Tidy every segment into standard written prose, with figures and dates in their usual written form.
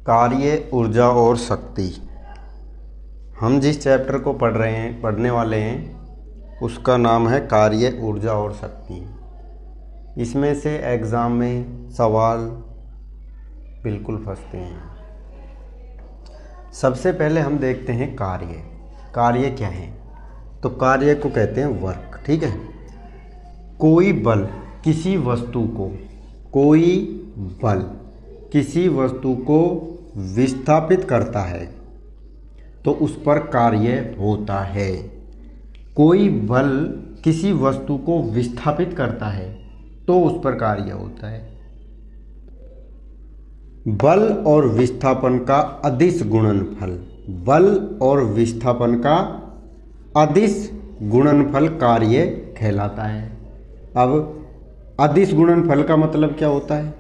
कार्य, ऊर्जा और शक्ति। हम जिस चैप्टर को पढ़ने वाले हैं उसका नाम है कार्य, ऊर्जा और शक्ति। इसमें से एग्ज़ाम में सवाल बिल्कुल फंसते हैं। सबसे पहले हम देखते हैं कार्य। कार्य क्या है? तो कार्य को कहते हैं वर्क। ठीक है। कोई बल किसी वस्तु को विस्थापित करता है तो उस पर कार्य होता है। कोई बल किसी वस्तु को विस्थापित करता है तो उस पर कार्य होता है। बल और विस्थापन का अदिश गुणनफल, बल और विस्थापन का अदिश गुणनफल कार्य कहलाता है। अब अदिश गुणनफल का मतलब क्या होता है?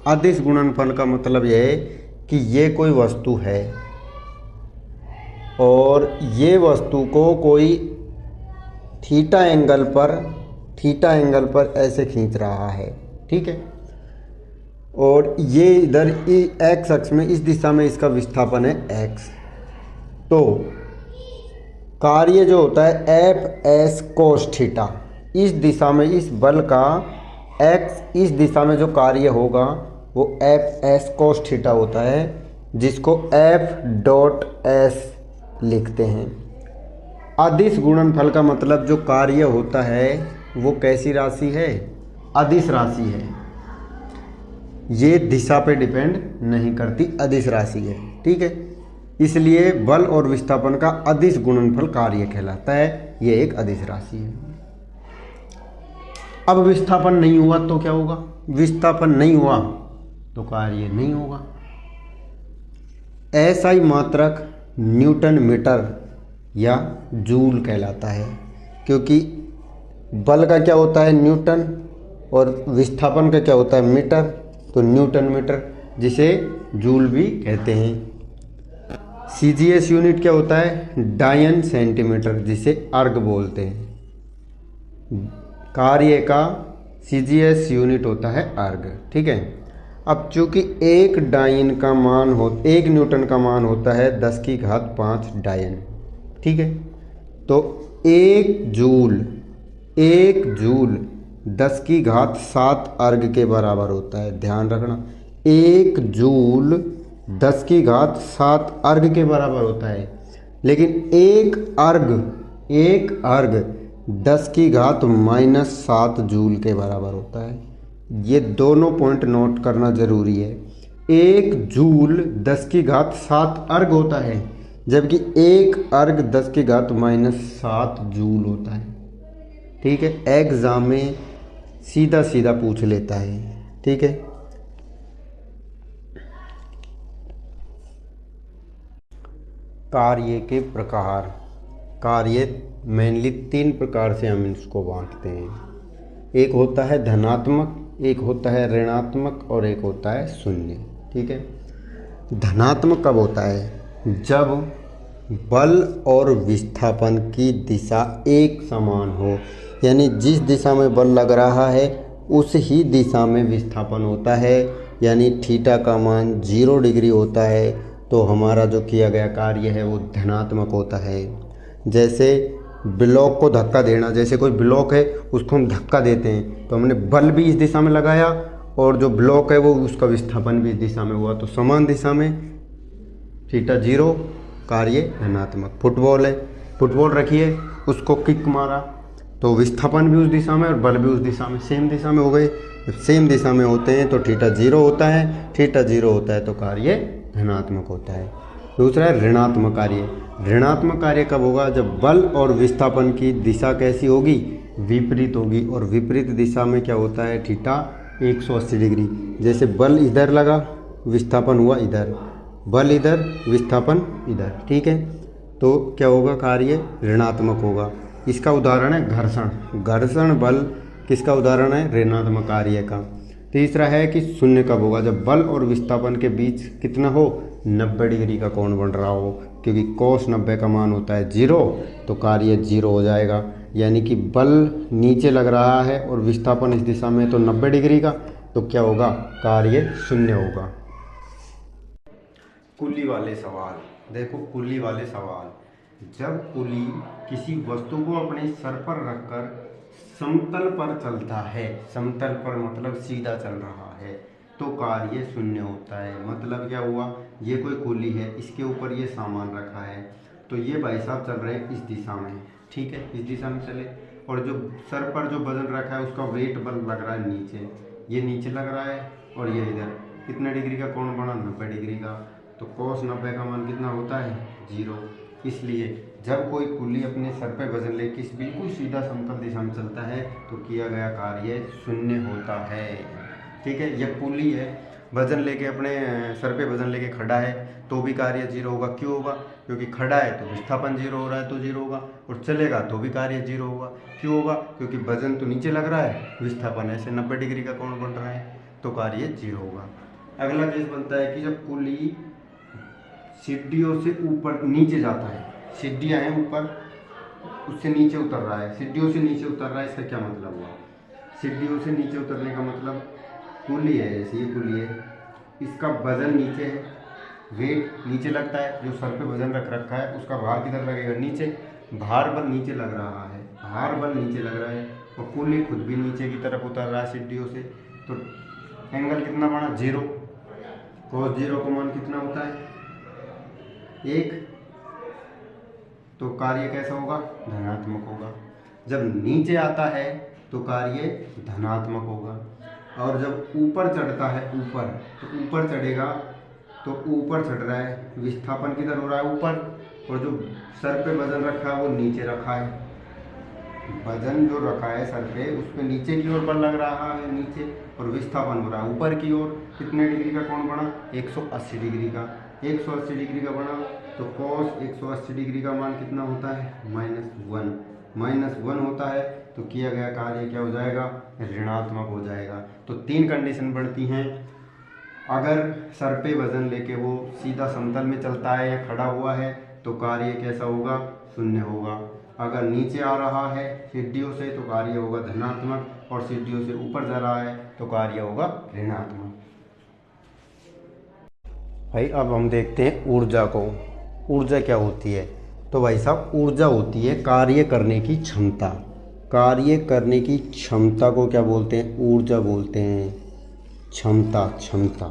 अदिश गुणनफल का मतलब यह है कि ये कोई वस्तु है और ये वस्तु को कोई थीटा एंगल पर ऐसे खींच रहा है। ठीक है। और ये इधर एक्स अक्ष में इस दिशा में इसका विस्थापन है एक्स। तो कार्य जो होता है एफ एस कोस थीटा, इस दिशा में इस बल का एक्स इस दिशा में जो कार्य होगा वो एफ एस कोस थीटा होता है, जिसको एफ डॉट एस लिखते हैं। अदिश गुणनफल का मतलब जो कार्य होता है वो कैसी राशि है? अदिश राशि है। ये दिशा पे डिपेंड नहीं करती, अदिश राशि है। ठीक है। इसलिए बल और विस्थापन का अदिश गुणनफल कार्य कहलाता है। ये एक अदिश राशि है। अब विस्थापन नहीं हुआ तो क्या होगा? विस्थापन नहीं हुआ तो कार्य नहीं होगा। SI मात्रक न्यूटन मीटर या जूल कहलाता है, क्योंकि बल का क्या होता है? न्यूटन, और विस्थापन का क्या होता है? मीटर। तो न्यूटन मीटर, जिसे जूल भी कहते हैं। CGS यूनिट क्या होता है? डायन सेंटीमीटर, जिसे अर्ग बोलते हैं। कार्य का CGS यूनिट होता है अर्ग। ठीक है। अब चूंकि एक न्यूटन का मान होता है 10⁵ डायन। ठीक है। तो एक जूल 10⁷ अर्ग के बराबर होता है। ध्यान रखना, एक जूल 10⁷ अर्ग के बराबर होता है। लेकिन एक अर्ग 10⁻⁻7 जूल के बराबर होता है। ये दोनों पॉइंट नोट करना जरूरी है। एक जूल 10⁻7 अर्ग होता है, जबकि एक अर्ग 10⁻⁻7 जूल होता है। ठीक है। एग्जाम में सीधा पूछ लेता है। ठीक है। कार्य के प्रकार। कार्य मेनली 3 प्रकार से हम इसको बांटते हैं। एक होता है धनात्मक, एक होता है ऋणात्मक और एक होता है शून्य। ठीक है। धनात्मक कब होता है? जब बल और विस्थापन की दिशा एक समान हो, यानी जिस दिशा में बल लग रहा है उस ही दिशा में विस्थापन होता है, यानी थीटा का मान 0 डिग्री होता है, तो हमारा जो किया गया कार्य है वो धनात्मक होता है। जैसे ब्लॉक को धक्का देना, जैसे कोई ब्लॉक है उसको हम धक्का देते हैं तो हमने बल भी इस दिशा में लगाया और जो ब्लॉक है वो उसका विस्थापन भी इस दिशा में हुआ, तो समान दिशा में थीटा 0, कार्य धनात्मक। फुटबॉल है, फुटबॉल रखिए, उसको किक मारा तो विस्थापन भी उस दिशा में और बल भी उस दिशा में, सेम दिशा में हो गए। जब सेम दिशा में होते हैं तो थीटा 0 होता है, थीटा 0 होता है तो कार्य धनात्मक होता है। दूसरा है ऋणात्मक कार्य। ऋणात्मक कार्य कब होगा? जब बल और विस्थापन की दिशा कैसी होगी? विपरीत होगी, और विपरीत दिशा में क्या होता है? Theta 180 degree. जैसे बल इधर लगा, विस्थापन हुआ इधर, बल इधर, विस्थापन इधर। ठीक है। तो क्या होगा? कार्य ऋणात्मक होगा। इसका उदाहरण है घर्षण। घर्षण बल किसका उदाहरण है? ऋणात्मक कार्य का। तीसरा है कि शून्य कब होगा? जब बल और विस्थापन के बीच कितना हो? 90 डिग्री का कोण बन रहा हो, क्योंकि cos 90 का मान होता है 0, तो कार्य 0 हो जाएगा। यानी कि बल नीचे लग रहा है और विस्थापन इस दिशा में तो 90 डिग्री का, तो क्या होगा? कार्य 0 होगा। कुली वाले सवाल। देखो कुली वाले सवाल, जब कुली किसी वस्तु को अपने सर पर रखकर समतल पर चलता है, समतल पर मतलब सीधा चल रहा है, तो कार्य शून्य होता है। मतलब क्या हुआ, ये कोई कुली है, इसके ऊपर ये सामान रखा है, तो ये भाई साहब चल रहे हैं इस दिशा में, ठीक है, इस दिशा में चले, और जो सर पर जो वजन रखा है उसका वेट बल लग रहा है नीचे, ये नीचे लग रहा है, और ये इधर कितने डिग्री का कोण बना, 90 डिग्री का, तो cos 90 का मान कितना होता है, 0। इसलिए जब कोई कुली अपने सर पर वजन लेके बिल्कुल सीधा समतल दिशा में चलता है तो किया गया कार्य शून्य होता है। ठीक है, यह कुली है, वजन लेके अपने सर पे वजन लेके खड़ा है तो भी कार्य 0 होगा। क्यों होगा, क्योंकि खड़ा है तो विस्थापन 0 हो रहा है तो 0 होगा, और चलेगा तो भी कार्य 0 होगा। क्यों होगा, क्योंकि वजन तो नीचे लग रहा है, विस्थापन ऐसे 90 डिग्री का कोण बन रहा है, तो कार्य 0 होगा। अगला केस बनता है कि जब कुली सीढ़ियों से ऊपर नीचे जाता है, सीढ़ियाँ हैं ऊपर, उससे नीचे उतर रहा है, सीढ़ियों से नीचे उतर रहा है, इसका क्या मतलब हुआ, सीढ़ियों से नीचे उतरने का मतलब कुली है, जैसे ये कुली है, इसका वजन नीचे है, वेट नीचे लगता है, जो सर पे वजन रख रखा है उसका भार किधर लगेगा, नीचे, भार बल नीचे लग रहा है, भार बल नीचे लग रहा है, और कुली खुद भी नीचे की तरफ उतर रहा है सीढ़ियों से, तो एंगल कितना बना, 0। cos 0 का मान कितना होता है, 1। तो कार्य कैसा होगा, धनात्मक होगा। जब नीचे आता है तो कार्य धनात्मक होगा, और जब ऊपर चढ़ता है, ऊपर, तो ऊपर चढ़ेगा, तो ऊपर चढ़ रहा है, विस्थापन किधर हो रहा है, ऊपर, और जो सर पे वजन रखा है वो नीचे रखा है, वजन जो रखा है सर पे उस पर नीचे की ओर बल लग रहा है नीचे, और विस्थापन हो रहा है ऊपर की ओर। कितने डिग्री का कोण बना, 180 डिग्री का, 180 डिग्री का बना, तो cos 180 डिग्री का मान कितना होता है, -1 होता है, तो किया गया कार्य क्या हो जाएगा, ऋणात्मक हो जाएगा। तो 3 कंडीशन बढ़ती हैं, अगर सर पे वजन लेके वो सीधा समतल में चलता है या खड़ा हुआ है तो कार्य कैसा होगा, शून्य होगा। अगर नीचे आ रहा है सीढ़ियों से तो कार्य होगा धनात्मक, और सीढ़ियों से ऊपर जा रहा है तो कार्य होगा ऋणात्मक। भाई अब हम देखते हैं ऊर्जा को। ऊर्जा क्या होती है, तो भाई साहब ऊर्जा होती है कार्य करने की क्षमता। कार्य करने की क्षमता को क्या बोलते हैं, ऊर्जा बोलते हैं। क्षमता, क्षमता,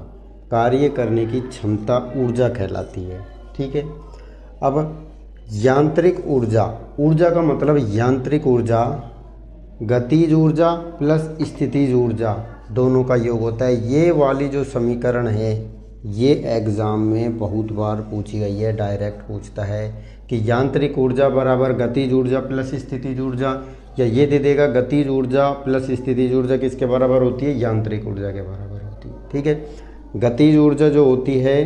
कार्य करने की क्षमता ऊर्जा कहलाती है। ठीक है, अब यांत्रिक ऊर्जा, ऊर्जा का मतलब यांत्रिक ऊर्जा गतिज ऊर्जा प्लस स्थितिज ऊर्जा दोनों का योग होता है। ये वाली जो समीकरण है ये एग्ज़ाम में बहुत बार पूछी गई है, डायरेक्ट पूछता है कि यांत्रिक ऊर्जा बराबर गतिज ऊर्जा प्लस स्थितिज ऊर्जा, या ये दे देगा गतिज ऊर्जा प्लस स्थितिज ऊर्जा किसके बराबर होती है, यांत्रिक ऊर्जा के बराबर होती है। ठीक है, गतिज ऊर्जा जो होती है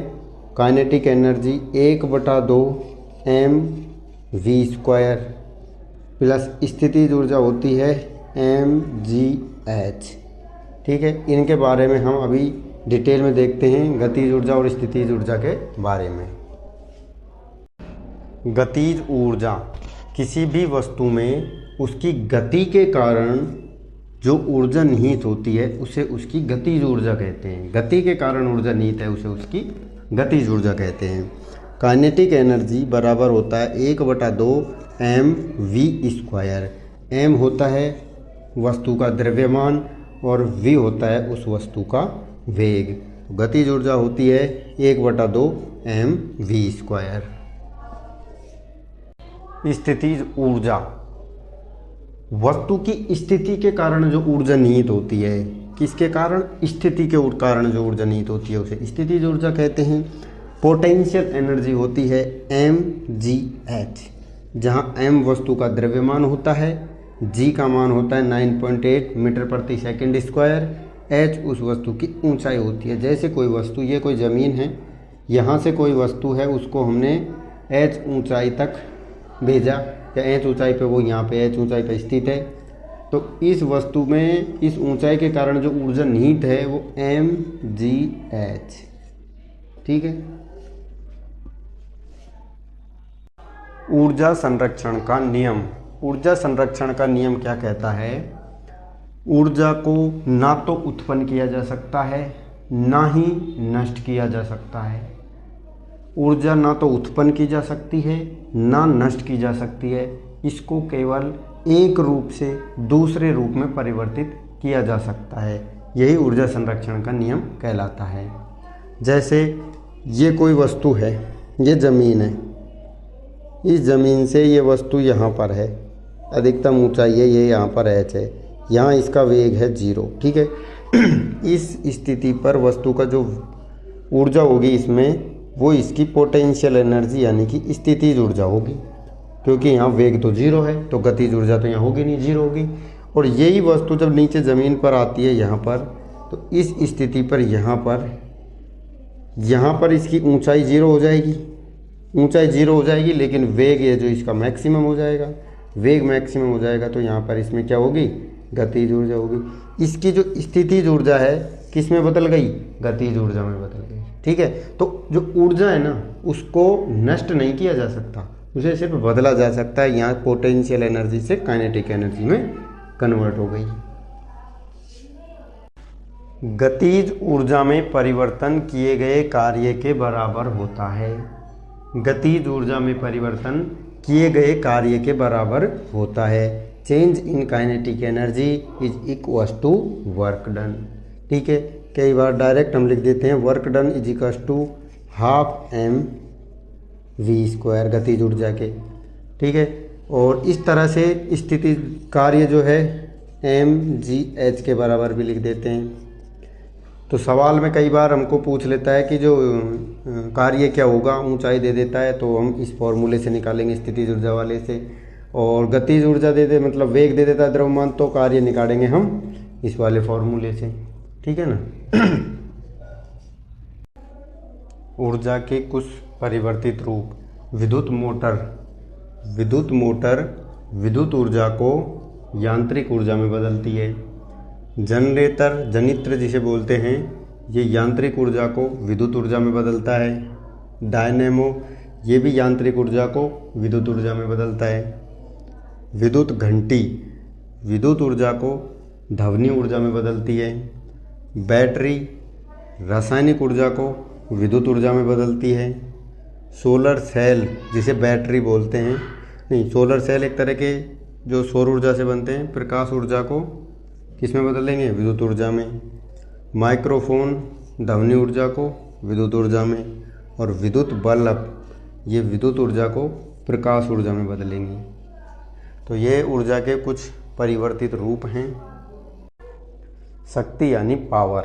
काइनेटिक एनर्जी 1/2 mv² प्लस स्थितिज ऊर्जा होती है mgh। ठीक है, इनके बारे में हम अभी डिटेल में देखते हैं, गतिज ऊर्जा और स्थितिज ऊर्जा के बारे में। गतिज ऊर्जा, किसी भी वस्तु में उसकी गति के कारण जो ऊर्जा निहित होती है उसे उसकी गतिज ऊर्जा कहते हैं। गति के कारण ऊर्जा निहित है उसे उसकी गतिज ऊर्जा कहते हैं। काइनेटिक एनर्जी बराबर होता है 1/2 mv²। m होता है वस्तु का द्रव्यमान और v होता है उस वस्तु का वेग। तो गतिज ऊर्जा होती है 1/2 mv²। स्थितिज ऊर्जा, वस्तु की स्थिति के कारण जो ऊर्जा निहित होती है, किसके कारण, स्थिति के कारण जो ऊर्जा निहित होती है उसे स्थितिज ऊर्जा कहते हैं। पोटेंशियल एनर्जी होती है mgh, जहाँ m वस्तु का द्रव्यमान होता है, g का मान होता है 9.8 मीटर प्रति सेकंड स्क्वायर, h उस वस्तु की ऊंचाई होती है। जैसे कोई वस्तु, ये कोई ज़मीन है, यहाँ से कोई वस्तु है उसको हमने h ऊंचाई तक भेजा, या h ऊंचाई पे वो यहाँ पे h ऊंचाई पे स्थित है, तो इस वस्तु में इस ऊंचाई के कारण जो ऊर्जा निहित है वो mgh। ठीक है, ऊर्जा संरक्षण का नियम। ऊर्जा संरक्षण का नियम क्या कहता है, ऊर्जा को ना तो उत्पन्न किया जा सकता है ना ही नष्ट किया जा सकता है। ऊर्जा ना तो उत्पन्न की जा सकती है ना नष्ट की जा सकती है, इसको केवल एक रूप से दूसरे रूप में परिवर्तित किया जा सकता है। यही ऊर्जा संरक्षण का नियम कहलाता है। जैसे ये कोई वस्तु है, ये ज़मीन है, इस ज़मीन से ये वस्तु यहाँ पर है, अधिकतम ऊंचाई है ये यहाँ पर h है, यहाँ इसका वेग है 0, ठीक है। इस स्थिति पर वस्तु का जो ऊर्जा होगी इसमें, वो इसकी पोटेंशियल एनर्जी यानी कि स्थितिज ऊर्जा होगी, क्योंकि यहाँ वेग तो 0 है तो गतिज ऊर्जा तो यहाँ होगी नहीं, 0 होगी। और यही वस्तु जब नीचे ज़मीन पर आती है यहाँ पर, तो इस स्थिति पर यहाँ पर इसकी ऊंचाई 0 हो जाएगी, ऊंचाई 0 हो जाएगी, लेकिन वेग ये जो इसका मैक्सिमम हो जाएगा, वेग मैक्सिमम हो जाएगा, तो यहाँ पर इसमें क्या होगी, गतिज ऊर्जा होगी। इसकी जो स्थितिज ऊर्जा है किस में बदल गई, गतिज ऊर्जा में बदल गई, ठीक है। तो जो ऊर्जा है ना, उसको नष्ट नहीं किया जा सकता, उसे सिर्फ बदला जा सकता है। यहाँ पोटेंशियल एनर्जी से काइनेटिक एनर्जी में कन्वर्ट हो गई। गतिज ऊर्जा में परिवर्तन किए गए कार्य के बराबर होता है। गतिज ऊर्जा में परिवर्तन किए गए कार्य के बराबर होता है। Change in kinetic energy is equals to work done, ठीक है। कई बार डायरेक्ट हम लिख देते हैं work done is equals to half mv², गतिज ऊर्जा के, ठीक है। और इस तरह से स्थिति कार्य जो है mgh के बराबर भी लिख देते हैं। तो सवाल में कई बार हमको पूछ लेता है कि जो कार्य क्या होगा, ऊंचाई दे देता है, तो हम इस फॉर्मूले से निकालेंगे, स्थितिज ऊर्जा वाले से। और गतिज ऊर्जा दे दे मतलब वेग दे देता है द्रव्यमान, तो कार्य निकालेंगे हम इस वाले फॉर्मूले से, ठीक है ना। ऊर्जा के कुछ परिवर्तित रूप। विद्युत मोटर विद्युत ऊर्जा को यांत्रिक ऊर्जा में बदलती है। जनरेटर, जनित्र जिसे बोलते हैं, ये यांत्रिक ऊर्जा को विद्युत ऊर्जा में बदलता है। डायनेमो, ये भी यांत्रिक ऊर्जा को विद्युत ऊर्जा में बदलता है। विद्युत घंटी विद्युत ऊर्जा को ध्वनि ऊर्जा में बदलती है। बैटरी रासायनिक ऊर्जा को विद्युत ऊर्जा में बदलती है। सोलर सेल, जिसे बैटरी बोलते हैं, नहीं, सोलर सेल एक तरह के जो सौर ऊर्जा से बनते हैं, प्रकाश ऊर्जा को किस में बदलेंगे, विद्युत ऊर्जा में। माइक्रोफोन ध्वनि ऊर्जा को विद्युत ऊर्जा में। और विद्युत बल्ब, ये विद्युत ऊर्जा को प्रकाश ऊर्जा में बदलेंगे। तो ये ऊर्जा के कुछ परिवर्तित रूप हैं। शक्ति यानी पावर,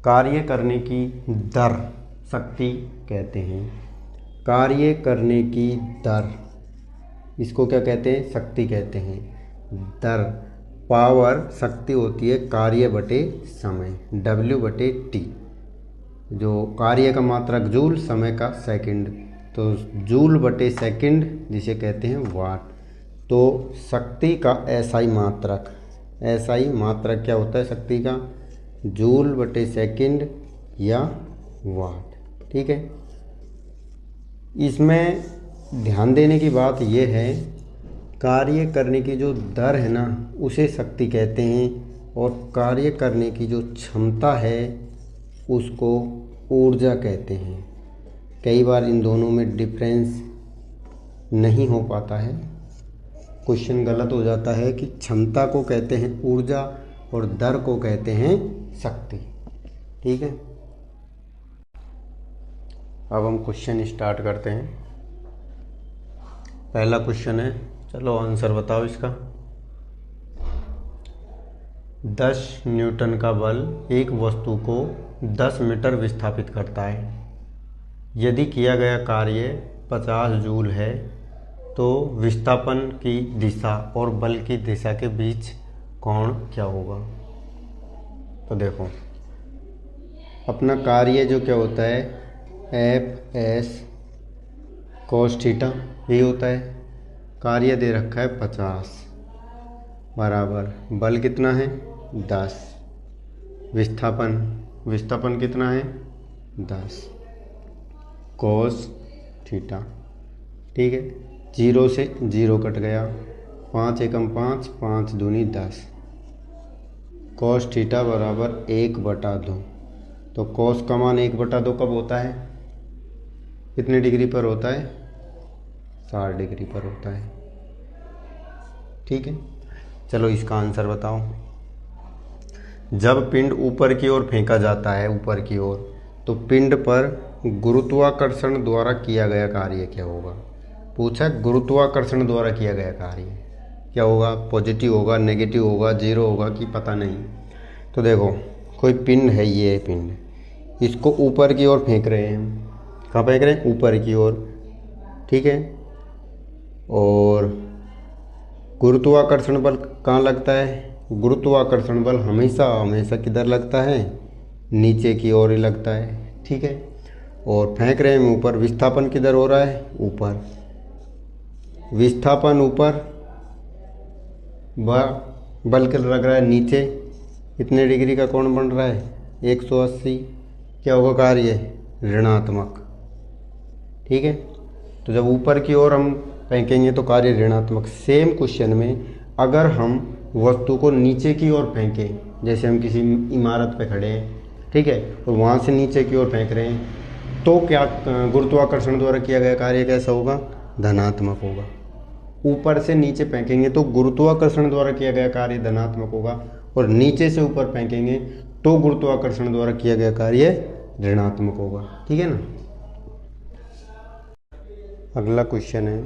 कार्य करने की दर शक्ति कहते हैं। कार्य करने की दर, इसको क्या कहते हैं, शक्ति कहते हैं। दर, पावर शक्ति होती है कार्य बटे समय, W/T। जो कार्य का मात्रक जूल, समय का सेकंड, तो जूल/सेकंड जिसे कहते हैं वाट। तो शक्ति का SI मात्रक, SI मात्रक क्या होता है शक्ति का, जूल/सेकंड या वाट, ठीक है। इसमें ध्यान देने की बात यह है, कार्य करने की जो दर है ना, उसे शक्ति कहते हैं, और कार्य करने की जो क्षमता है उसको ऊर्जा कहते हैं। कई बार इन दोनों में डिफरेंस नहीं हो पाता है, क्वेश्चन गलत हो जाता है कि क्षमता को कहते हैं ऊर्जा और दर को कहते हैं शक्ति, ठीक है। अब हम क्वेश्चन स्टार्ट करते हैं। पहला क्वेश्चन है, चलो आंसर बताओ इसका। 10 न्यूटन का बल एक वस्तु को 10 मीटर विस्थापित करता है। यदि किया गया कार्य 50 जूल है, तो विस्थापन की दिशा और बल की दिशा के बीच कोण क्या होगा। तो देखो, अपना कार्य जो क्या होता है, F/s cos थीटा, यही होता है। कार्य दे रखा है 50 बराबर बल कितना है 10, विस्थापन कितना है 10 cos थीटा, ठीक है। 0 से 0 कट गया, 5 एकम 5, 5 दूनी 10, cos थीटा बराबर 1/2। तो cos का मान 1/2 कब होता है, कितने डिग्री पर होता है? 60 डिग्री पर होता है। ठीक है, चलो इसका आंसर बताओ। जब पिंड ऊपर की ओर फेंका जाता है, ऊपर की ओर, तो पिंड पर गुरुत्वाकर्षण द्वारा किया गया कार्य क्या होगा? पूछा गुरुत्वाकर्षण द्वारा किया गया कार्य क्या होगा? पॉजिटिव होगा, नेगेटिव होगा, जीरो होगा कि पता नहीं। तो देखो, कोई पिंड है, ये पिंड, इसको ऊपर की ओर फेंक रहे हैं हम। कहाँ फेंक रहे हैं? ऊपर की ओर। ठीक है, और गुरुत्वाकर्षण बल कहाँ लगता है? गुरुत्वाकर्षण बल हमेशा हमेशा किधर लगता है? नीचे की ओर ही लगता है। ठीक है, और फेंक रहे हैं ऊपर। विस्थापन किधर हो रहा है? ऊपर। विस्थापन ऊपर, बल के लग रहा है नीचे। कितने डिग्री का कोण बन रहा है? 180। क्या होगा कार्य? ऋणात्मक। ठीक है, तो जब ऊपर की ओर हम फेंकेंगे तो कार्य ऋणात्मक। सेम क्वेश्चन में अगर हम वस्तु को नीचे की ओर फेंकें, जैसे हम किसी इमारत पे खड़े हैं, ठीक है, और वहाँ से नीचे की ओर फेंक रहे हैं, तो क्या गुरुत्वाकर्षण द्वारा किया गया कार्य कैसा होगा? धनात्मक होगा। ऊपर से नीचे फेंकेंगे तो गुरुत्वाकर्षण द्वारा किया गया कार्य धनात्मक होगा, और नीचे से ऊपर फेंकेंगे तो गुरुत्वाकर्षण द्वारा किया गया कार्य ऋणात्मक होगा। ठीक है ना। अगला क्वेश्चन है,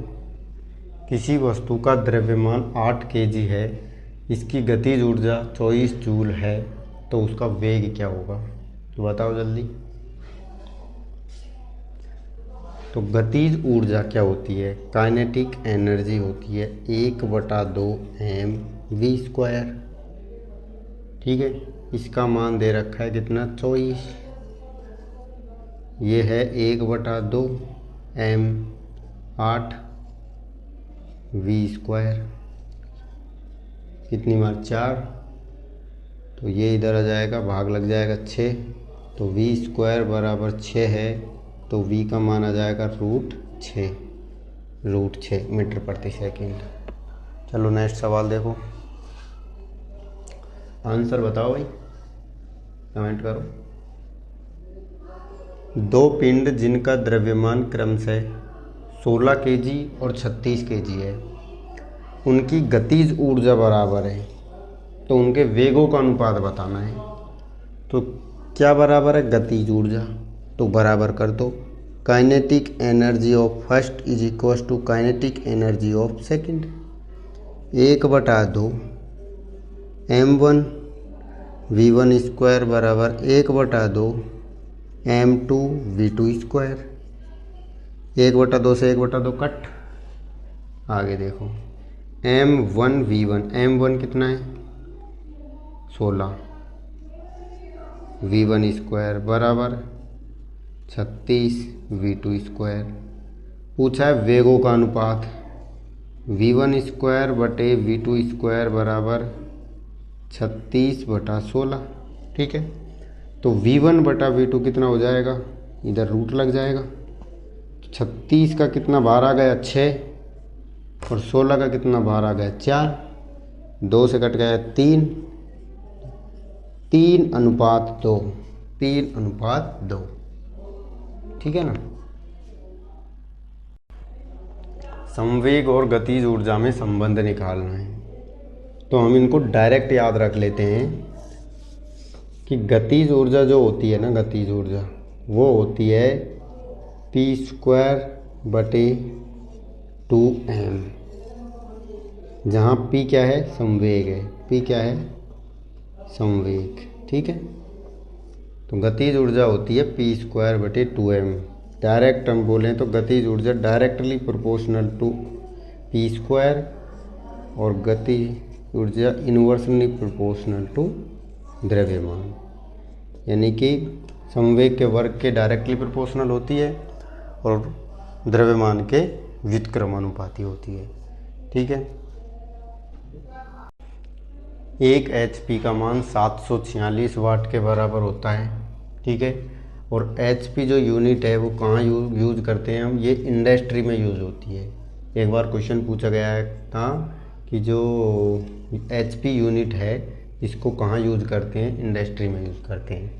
किसी वस्तु का द्रव्यमान 8 kg है, इसकी गतिज ऊर्जा 24 जूल है, तो उसका वेग क्या होगा? तो बताओ जल्दी। तो गतिज ऊर्जा क्या होती है? काइनेटिक एनर्जी होती है 1/2 mv²। ठीक है, इसका मान दे रखा है कितना? 24। ये है 1/2 m8 v²। कितनी मार? 4। तो ये इधर आ जाएगा, भाग लग जाएगा 6, तो v² बराबर 6 है, तो v का मान आ जाएगा √6 मीटर प्रति सेकेंड। चलो नेक्स्ट सवाल देखो, आंसर बताओ भाई, कमेंट करो। दो पिंड जिनका द्रव्यमान क्रमशः 16 kg और 36 kg है, उनकी गतिज ऊर्जा बराबर है, तो उनके वेगों का अनुपात बताना है। तो क्या बराबर है? गतिज ऊर्जा। तो बराबर कर दो, kinetic energy of first is equal to kinetic energy of second. 1/2 m1 v1² बराबर 1/2 m2 v2²। 1/2 से 1/2 कट। आगे देखो, m1 v1, m1 कितना है? 16, v1² बराबर 36 v2²। पूछा है वेगों का अनुपात, v1² बटे v2² बराबर 36/16। ठीक है, तो v1 बटा v2 कितना हो जाएगा? इधर रूट लग जाएगा। 36 का कितना बार आ गया? 6, और 16 का कितना बार आ गया? 4। 2 से कट गया 3, 3:2, 3:2। ठीक है ना। संवेग और गतिज ऊर्जा में संबंध निकालना है, तो हम इनको डायरेक्ट याद रख लेते हैं कि गतिज ऊर्जा जो होती है ना, गतिज ऊर्जा वो होती है p² बटे 2m, जहाँ p क्या है? संवेग है। p क्या है? संवेग। ठीक है, तो गतिज ऊर्जा होती है p² बटे 2m। डायरेक्ट हम बोलें तो गतिज ऊर्जा डायरेक्टली प्रोपोर्शनल टू p², और गतिज ऊर्जा इन्वर्सली प्रोपोर्शनल टू द्रव्यमान, यानी कि संवेग के वर्ग के डायरेक्टली प्रोपोर्शनल होती है और द्रव्यमान के व्युत्क्रमानुपाती होती है। ठीक है, 1 HP का मान 746 वाट के बराबर होता है। ठीक है, और HP जो यूनिट है वो कहाँ यूज़ करते हैं हम? ये इंडस्ट्री में यूज़ होती है। एक बार क्वेश्चन पूछा गया था कि जो HP यूनिट है इसको कहाँ यूज़ करते हैं? इंडस्ट्री में यूज़ करते हैं।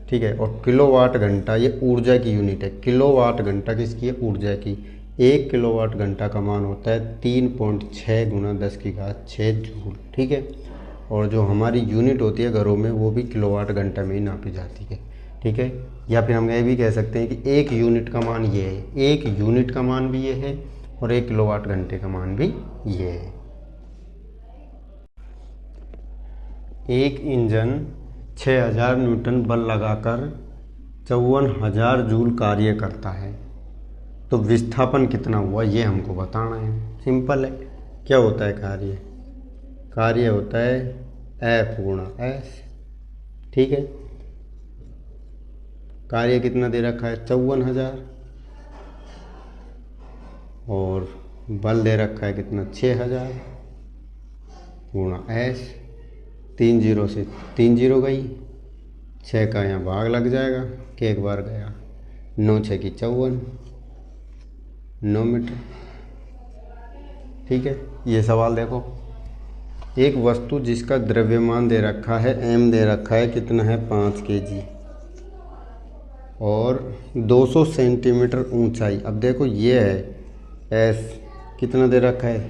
ठीक है। और किलोवाट घंटा ये ऊर्जा की यूनिट है। किलोवाट घंटा किसकी है? ऊर्जा की। 1 किलोवाट घंटा का मान होता है 3.6 गुना 10⁶ जूल, ठीक है। और जो हमारी यूनिट होती है घरों में वो भी किलोवाट घंटा में ही नापी जाती है, ठीक है। या फिर हम ये भी कह सकते हैं कि 1 यूनिट का मान ये है, 1 यूनिट का मान भी ये है और 1 किलोवाट घंटे का मान भी ये है। एक इंजन 6000 न्यूटन बल लगाकर 54,000 जूल कार्य करता है, तो विस्थापन कितना हुआ ये हमको बताना है। सिंपल है। क्या होता है कार्य? कार्य होता है F गुणा S, ठीक है। कार्य कितना दे रखा है? 54,000 और बल दे रखा है कितना? 6000 गुणा S। 3 जीरो से 3 जीरो गई, 6 का यहाँ भाग लग जाएगा कि एक बार गया, 9 6 की 54, 9 मीटर, ठीक है। ये सवाल देखो, एक वस्तु जिसका द्रव्यमान दे रखा है m दे रखा है कितना है? 5 kg और 200 सेंटीमीटर ऊंचाई। अब देखो ये है s, कितना दे रखा है?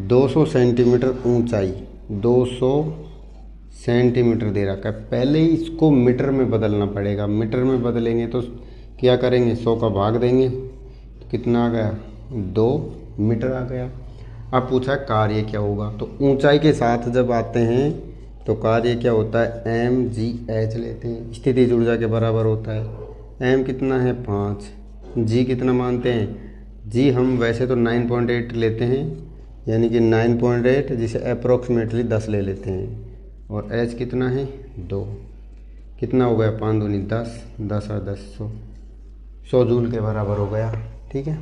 200 सेंटीमीटर ऊंचाई, 200 सेंटीमीटर दे रखा है। पहले ही इसको मीटर में बदलना पड़ेगा। मीटर में बदलेंगे तो क्या करेंगे? 100 का भाग देंगे तो कितना आ गया? 2 मीटर आ गया। अब पूछा कार्य क्या होगा, तो ऊंचाई के साथ जब आते हैं तो कार्य क्या होता है? mgh लेते हैं, स्थितिज ऊर्जा के बराबर होता है। m कितना है? 5। g कितना मानते हैं? g हम वैसे तो 9.8 लेते हैं, यानी कि 9.8 जिसे अप्रोक्सीमेटली 10 ले लेते हैं। और h कितना है? 2। कितना हो गया? 5 दूनी 10, 10 और 10 100 जूल के बराबर हो गया, ठीक है।